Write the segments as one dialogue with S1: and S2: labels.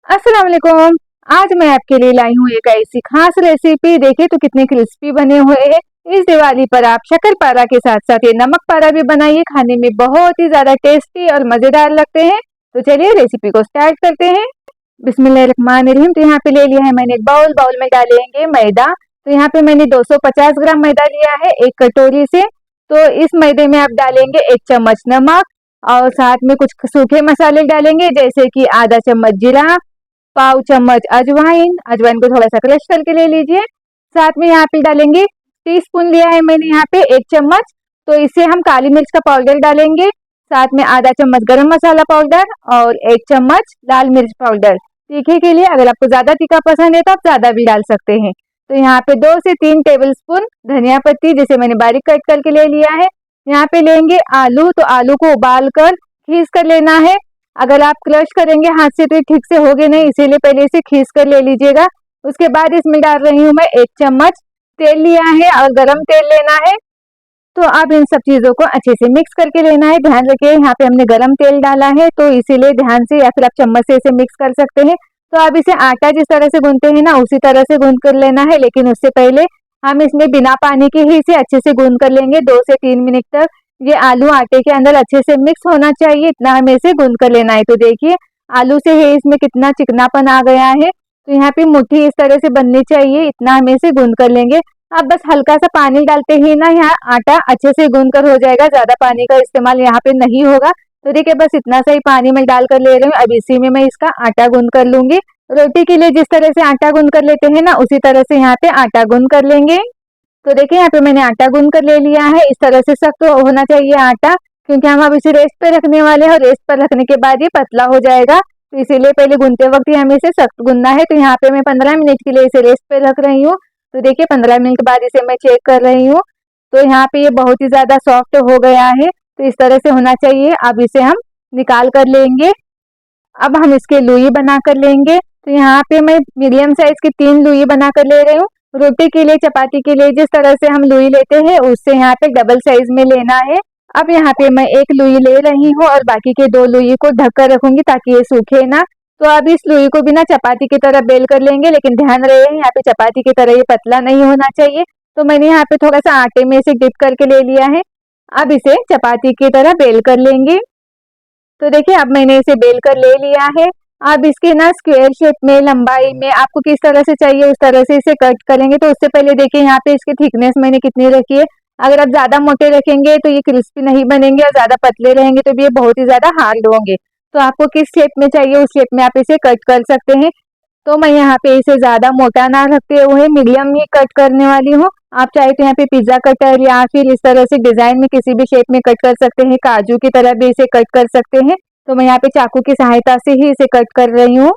S1: अस्सलाम वालेकुम। आज मैं आपके लिए लाई हूँ एक ऐसी खास रेसिपी। देखिए तो कितने क्रिस्पी बने हुए हैं। इस दिवाली पर आप शक्करपारा के साथ साथ ये नमक पारा भी बनाइए, खाने में बहुत ही ज्यादा टेस्टी और मजेदार लगते हैं। तो चलिए रेसिपी को स्टार्ट करते हैं। बिस्मिल्लाहिर्रहमानिर्रहीम। तो यहाँ पे ले लिया है मैंने एक बाउल। बाउल में डालेंगे मैदा। तो यहाँ पे मैंने 250 ग्राम मैदा लिया है एक कटोरी से। तो इस मैदे में आप डालेंगे 1 चम्मच नमक और साथ में कुछ सूखे मसाले डालेंगे, जैसे कि आधा चम्मच जीरा, पाव चम्मच अजवाइन। अजवाइन को थोड़ा सा क्रश करके ले लीजिए। साथ में यहाँ पे डालेंगे, टीस्पून लिया है मैंने यहाँ पे 1 चम्मच। तो इससे हम काली मिर्च का पाउडर डालेंगे। साथ में आधा चम्मच गरम मसाला पाउडर और 1 चम्मच लाल मिर्च पाउडर, तीखे के लिए। अगर आपको ज्यादा तीखा पसंद है तो आप ज्यादा भी डाल सकते हैं। तो यहाँ पे 2 से 3 टेबल स्पून धनिया पत्ती, जिसे मैंने बारीक कट करके ले लिया है। यहाँ पे लेंगे आलू। तो आलू को उबाल कर खीस कर लेना है। अगर आप क्रश करेंगे हाथ से तो ये ठीक से होगे नहीं, इसीलिए पहले इसे खीस कर ले लीजिएगा। उसके बाद इसमें डाल रही हूँ मैं 1 चम्मच तेल लिया है और गरम तेल लेना है। तो अब इन सब चीजों को अच्छे से मिक्स करके लेना है। ध्यान रखिए यहाँ पे हमने गरम तेल डाला है, तो इसीलिए ध्यान से, या फिर आप चम्मच से इसे मिक्स कर सकते हैं। तो अब इसे आटा जिस तरह से गूंथते हैं ना, उसी तरह से गूंथ कर लेना है। लेकिन उससे पहले हम इसमें बिना पानी के ही इसे अच्छे से गूंथ कर लेंगे 2 से 3 मिनट तक। ये आलू आटे के अंदर अच्छे से मिक्स होना चाहिए, इतना हमें इसे गूंथ कर लेना है। तो देखिए आलू से ही इसमें कितना चिकनापन आ गया है। तो यहाँ पे मुट्ठी इस तरह से बननी चाहिए, इतना हमें इसे गूंथ कर लेंगे। अब बस हल्का सा पानी डालते ही ना यहाँ आटा अच्छे से गूंथ कर हो जाएगा, ज्यादा पानी का इस्तेमाल यहाँ पे नहीं होगा। तो देखिए बस इतना सा ही पानी मैं डाल कर ले रही हूँ। अब इसी में मैं इसका आटा गूंथ कर लूंगी। रोटी के लिए जिस तरह से आटा गूंथ कर लेते हैं ना, उसी तरह से यहाँ पे आटा गूंथ कर लेंगे। तो देखिए यहाँ पे मैंने आटा गूंथ कर ले लिया है। इस तरह से सख्त होना चाहिए आटा, क्योंकि हम अब इसे रेस्ट पे रखने वाले हैं और रेस्ट पर रखने के बाद ये पतला हो जाएगा। तो इसीलिए पहले गूंथते वक्त ही हमें इसे सख्त गूंथना है। तो यहाँ पे मैं 15 मिनट के लिए इसे रेस्ट पे रख रही हूँ। तो देखिए 15 मिनट के बाद इसे मैं चेक कर रही हूँ। तो यहाँ पे ये बहुत ही ज्यादा सॉफ्ट हो गया है। तो इस तरह से होना चाहिए। अब इसे हम निकाल कर लेंगे। अब हम इसके लुई बना कर लेंगे। तो यहाँ पे मैं मीडियम साइज की 3 लुई बना कर ले रही हूँ। रोटी के लिए, चपाती के लिए जिस तरह से हम लुई लेते हैं, उससे यहाँ पे डबल साइज में लेना है। अब यहाँ पे मैं एक लुई ले रही हूँ और बाकी के 2 लुई को ढक कर रखूंगी ताकि ये सूखे ना। तो अब इस लुई को भी ना चपाती की तरह बेल कर लेंगे, लेकिन ध्यान रहे यहाँ पे चपाती की तरह ये पतला नहीं होना चाहिए। तो मैंने यहाँ पे थोड़ा सा आटे में इसे डिप करके ले लिया है। अब इसे चपाती की तरह बेल कर लेंगे। तो देखिए अब मैंने इसे बेल कर ले लिया है। अब इसके ना स्क्वायर शेप में, लंबाई में आपको किस तरह से चाहिए उस तरह से इसे कट करेंगे। तो उससे पहले देखिए यहाँ पे इसकी थिकनेस मैंने कितनी रखी है। अगर आप ज्यादा मोटे रखेंगे तो ये क्रिस्पी नहीं बनेंगे, और ज्यादा पतले रहेंगे तो भी ये बहुत ही ज्यादा हार्ड होंगे। तो आपको किस शेप में चाहिए उस शेप में आप इसे कट कर सकते हैं। तो मैं यहाँ पे इसे ज्यादा मोटा ना रखते हुए मीडियम ही कट करने वाली हूँ। आप चाहे तो यहाँ पे पिज्जा कटर या फिर इस तरह से डिजाइन में किसी भी शेप में कट कर सकते हैं, काजू की तरह भी इसे कट कर सकते हैं। तो मैं यहाँ पे चाकू की सहायता से ही इसे कट कर रही हूँ।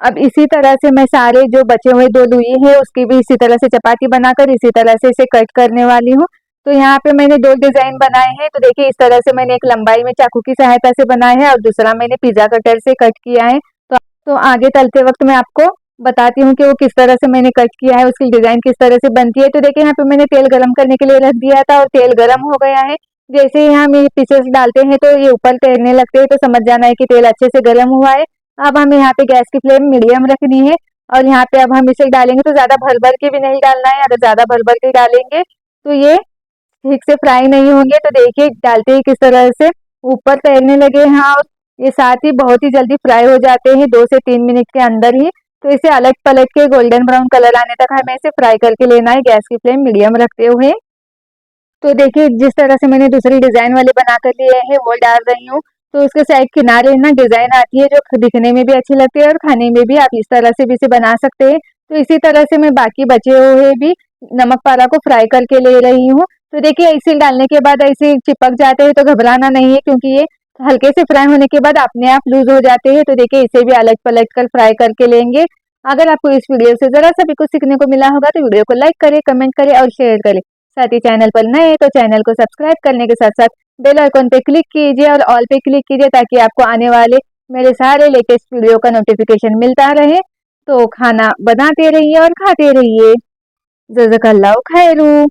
S1: अब इसी तरह से मैं सारे जो बचे हुए 2 लुई है उसकी भी इसी तरह से चपाती बनाकर इसी तरह से इसे कट करने वाली हूँ। तो यहाँ पे मैंने 2 डिजाइन बनाए हैं। तो देखिए इस तरह से मैंने एक लंबाई में चाकू की सहायता से बनाया है और दूसरा मैंने पिज्जा कटर से कट किया है। तो आगे तलते वक्त मैं आपको बताती हूँ कि वो किस तरह से मैंने कट किया है, उसकी डिजाइन किस तरह से बनती है। तो देखिए यहाँ पे मैंने तेल गरम करने के लिए रख दिया था और तेल गरम हो गया है। जैसे ही हम ये पीसेस डालते हैं तो ये ऊपर तैरने लगते हैं, तो समझ जाना है कि तेल अच्छे से गर्म हुआ है। अब हमें यहाँ पे गैस की फ्लेम मीडियम रखनी है और यहाँ पे अब हम इसे डालेंगे। तो ज्यादा भर भर के भी नहीं डालना है, अगर ज्यादा भर भर के डालेंगे तो ये ठीक से फ्राई नहीं होंगे। तो देखिए डालते ही किस तरह से ऊपर तैरने लगे हैं, और ये साथ ही बहुत ही जल्दी फ्राई हो जाते हैं 2 से 3 मिनट के अंदर ही। तो इसे अलट पलट के गोल्डन ब्राउन कलर आने तक हमें इसे फ्राई करके लेना है, गैस की फ्लेम मीडियम रखते हुए। तो देखिए जिस तरह से मैंने दूसरी डिजाइन वाले बनाकर लिए हैं वो डाल रही हूँ। तो उसके साइड किनारे ना डिजाइन आती है जो दिखने में भी अच्छी लगती है और खाने में भी आप इस तरह से भी इसे बना सकते हैं। तो इसी तरह से मैं बाकी बचे हुए भी नमक पारा को फ्राई करके ले रही हूँ। तो देखिए इसे डालने के बाद ऐसे चिपक जाते हैं तो घबराना नहीं है, क्योंकि ये हल्के से फ्राई होने के बाद अपने आप लूज हो जाते हैं। तो देखिए इसे भी अलट पलट कर फ्राई करके लेंगे। अगर आपको इस वीडियो से जरा सा भी कुछ सीखने को मिला होगा तो वीडियो को लाइक करें, कमेंट करें और शेयर करें। साथ ही चैनल पर नए तो चैनल को सब्सक्राइब करने के साथ साथ बेल आइकन पे क्लिक कीजिए और ऑल पे क्लिक कीजिए, ताकि आपको आने वाले मेरे सारे लेटेस्ट वीडियो का नोटिफिकेशन मिलता रहे। तो खाना बनाते रहिए और खाते रहिए। जज़ाकल्लाहु खैरू।